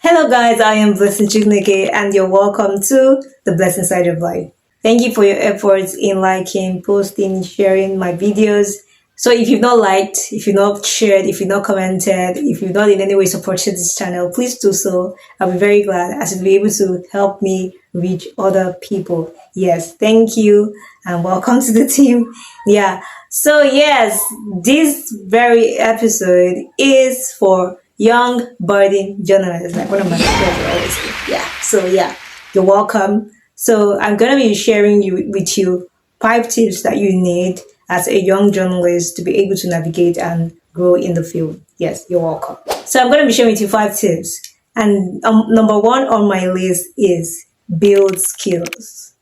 Hello guys, I am Blessing Chignike and you're welcome to the Blessing Side of Life. Thank you for your efforts in liking, posting, sharing my videos. So if you've not liked, if you've not shared, if you've not commented, if you've not in any way supported this channel, please do so. I'll be very glad as you'll be able to help me reach other people. Yes, thank you and welcome to the team. Yeah, so yes, this very episode is for young budding journalists, like one of my friends always say. Yeah, you're welcome. So I'm gonna be sharing with you 5 tips that you need as a young journalist to be able to navigate and grow in the field. Yes, you're welcome. So I'm gonna be sharing with you 5 tips, and number one on my list is build skills.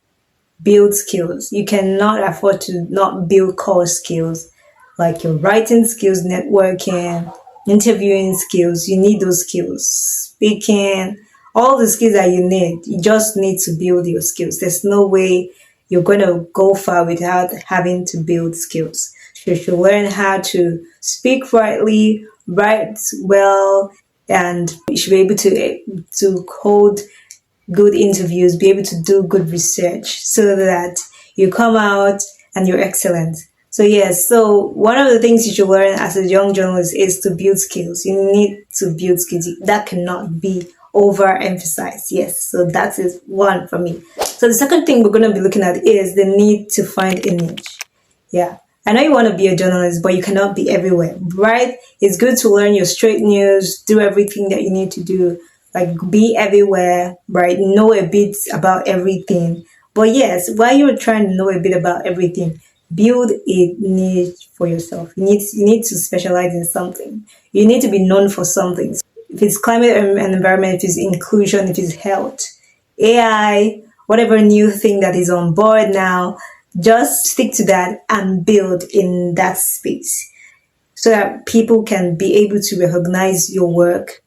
Build skills. You cannot afford to not build core skills like your writing skills, networking, interviewing skills. You need those skills. Speaking, all the skills that you need. You just need to build your skills. There's no way you're going to go far without having to build skills. You should learn how to speak rightly, write well, and you should be able to hold good interviews, be able to do good research so that you come out and you're excellent. So yes, so one of the things you should learn as a young journalist is to build skills. You need to build skills. That cannot be overemphasized. Yes, so that is one for me. So the second thing we're going to be looking at is the need to find a niche. Yeah. I know you want to be a journalist, but you cannot be everywhere, right? It's good to learn your straight news, do everything that you need to do, like be everywhere, right? Know a bit about everything. But yes, while you're trying to know a bit about everything, build a niche for yourself. You need to specialize in something. You need to be known for something. If it's climate and environment, if it's inclusion, if it's health, AI, whatever new thing that is on board now, just stick to that and build in that space so that people can be able to recognize your work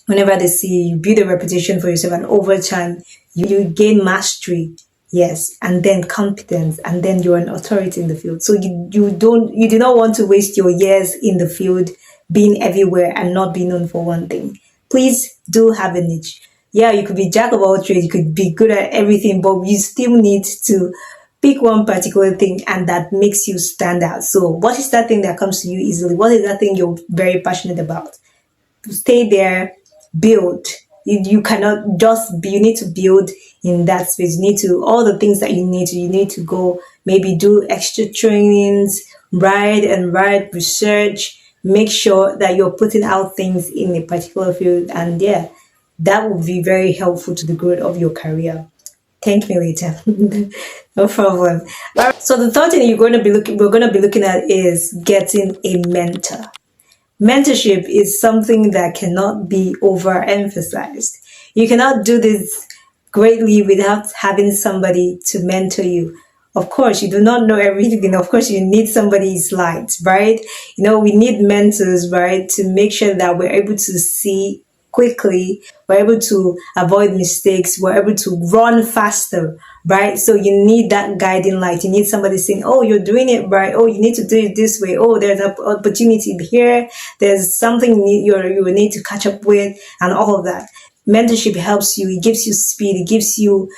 whenever they see you. Build a reputation for yourself, and over time you gain mastery, yes, and then competence, and then you're an authority in the field. So you do not want to waste your years in the field being everywhere and not be known for one thing. Please do have a niche. Yeah, you could be jack of all trades, you could be good at everything, but you still need to pick one particular thing and that makes you stand out. So what is that thing that comes to you easily? What is that thing you're very passionate about? Stay there, build. You cannot just be, you need to build in that space. You need to, all the things that you need to go, maybe do extra trainings, write research, make sure that you're putting out things in a particular field. And yeah, that will be very helpful to the growth of your career. Thank me later. No problem. All right, so the third thing we're going to be looking at is getting a mentor. Mentorship is something that cannot be overemphasized. You cannot do this greatly without having somebody to mentor you. Of course, you do not know everything. Of course, you need somebody's light, right? We need mentors, right, to make sure that we're able to see quickly, we're able to avoid mistakes, we're able to run faster, right? So you need that guiding light. You need somebody saying, oh, you're doing it right. Oh, you need to do it this way. Oh, there's an opportunity here. There's something you will need to catch up with, and all of that. Mentorship helps you. It gives you speed. It gives you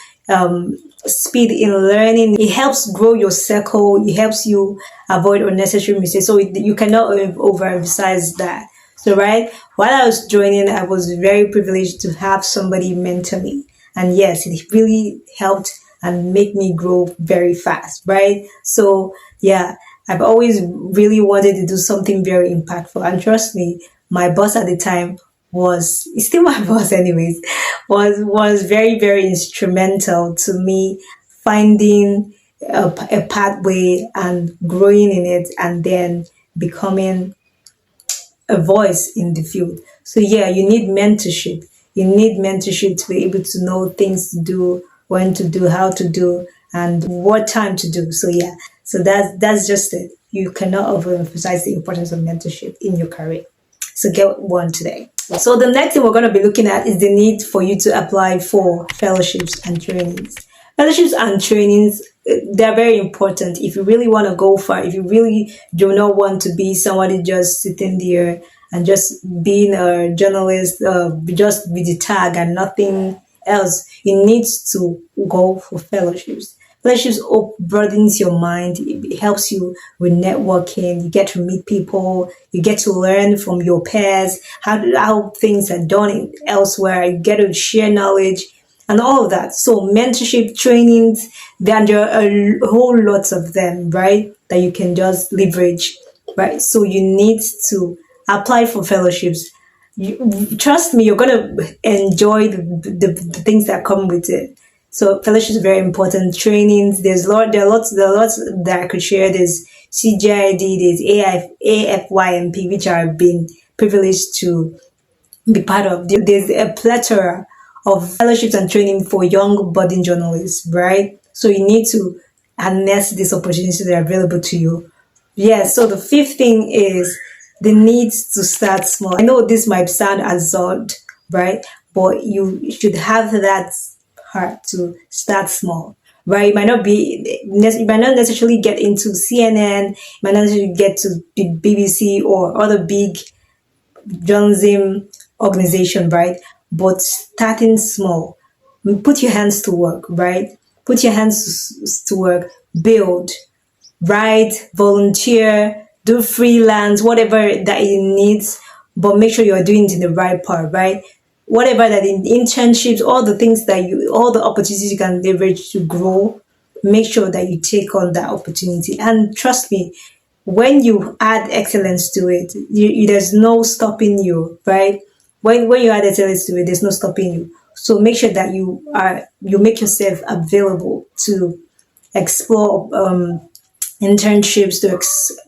speed in learning. It helps grow your circle. It helps you avoid unnecessary mistakes. So you cannot overemphasize that. So, right, while I was joining, I was very privileged to have somebody mentor me. And yes, it really helped and make me grow very fast, right? So, yeah, I've always really wanted to do something very impactful. And trust me, my boss at the time he's still my boss anyways, was very, very instrumental to me finding a pathway and growing in it and then becoming a voice in the field. So yeah, you need mentorship. You need mentorship to be able to know things to do, when to do, how to do, and what time to do. So yeah, so that's just it. You cannot overemphasize the importance of mentorship in your career. So get one today. So the next thing we're going to be looking at is the need for you to apply for fellowships and trainings. Fellowships and trainings, they're very important if you really want to go far, if you really do not want to be somebody just sitting there and just being a journalist, just with the tag and nothing else. You need to go for fellowships. Fellowships broadens your mind. It helps you with networking. You get to meet people. You get to learn from your peers how things are done elsewhere. You get to share knowledge and all of that. So mentorship trainings, there are a whole lot of them, right? That you can just leverage, right? So you need to apply for fellowships. Trust me, you're gonna enjoy the things that come with it. So fellowship is very important. Trainings, there are lots that I could share. There's CGID, there's AFYMP, which I've been privileged to be part of. There's a plethora of fellowships and training for young budding journalists, right? So you need to harness these opportunities that are available to you. Yeah, so the fifth thing is the need to start small. I know this might sound absurd, right? But you should have that heart to start small, right? You might not necessarily get into CNN, you might not necessarily get to the BBC or other big journalism organization, right? But starting small, put your hands to work, right? Put your hands to work, build, write, volunteer, do freelance, whatever that it needs, but make sure you're doing it in the right part, right? Whatever that in internships, all the opportunities you can leverage to grow, make sure that you take on that opportunity. And trust me, when you add excellence to it, there's no stopping you, right? When you add excellence to it, there's no stopping you. So make sure that you make yourself available to explore internships,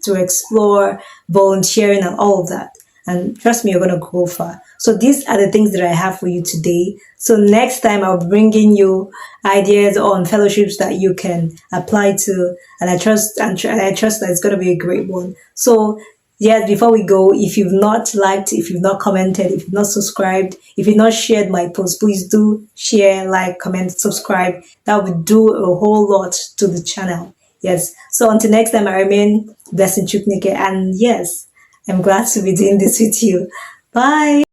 to explore volunteering and all of that. And trust me, you're gonna go far. So these are the things that I have for you today. So next time I'll be bringing you ideas on fellowships that you can apply to, and I trust that it's gonna be a great one. So yes, before we go, if you've not liked, if you've not commented, if you've not subscribed, if you've not shared my post, please do share, like, comment, subscribe. That would do a whole lot to the channel. Yes. So until next time, I remain Blessing Chuknike, and yes, I'm glad to be doing this with you. Bye.